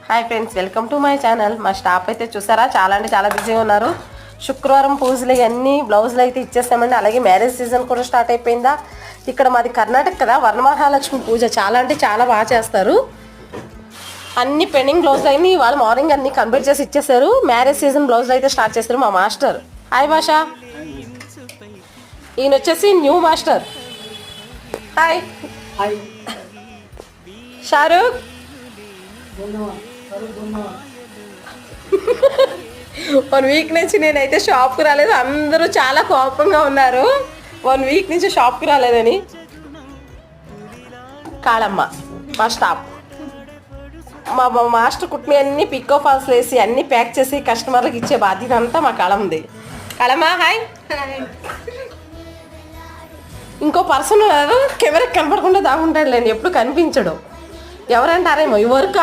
Hi friends, welcome to my channel. మా staff అయితే చూసారా, చాలా అంటే చాలా బిజీగా ఉన్నారు. శుక్రవారం పూజలు అన్నీ బ్లౌజులు అయితే ఇచ్చేస్తామండి. అలాగే మ్యారేజ్ సీజన్ కూడా స్టార్ట్ అయిపోయిందా. ఇక్కడ మాది కర్ణాటక కదా, వరమహాలక్ష్మి పూజ చాలా అంటే చాలా బాగా చేస్తారు. అన్ని పెండింగ్ బ్లౌజులు అయినా వాళ్ళు మార్నింగ్ అన్ని కంప్లీట్ చేసి ఇచ్చేసారు. మ్యారేజ్ సీజన్ బ్లౌజులు అయితే స్టార్ట్ చేస్తారు మా మాస్టర్. హాయ్ భాష, ఈయన వచ్చేసి new master. Hi Shahrukh. 1 week నుంచి నేనైతే షాప్కి రాలేదు. అందరూ చాలా కోపంగా ఉన్నారు 1 వీక్ నుంచి షాప్కి రాలేదని. కాళమ్మ మా స్టాప్. మా మాస్టర్ కుట్టిన అన్ని పిక్కో ఫాల్స్ వేసి అన్నీ ప్యాక్ చేసి కస్టమర్లకు ఇచ్చే బాధ్యత అంతా మా కాళమ్మది. కాళమ్మ హాయ్. ఇంకో పర్సన్ ఉన్నారు, కెమెరాకి కనపడకుండా దాగుంటాడు లేండి, ఎప్పుడు కనిపించడు. ఎవరంటారేమో ఈ వర్క్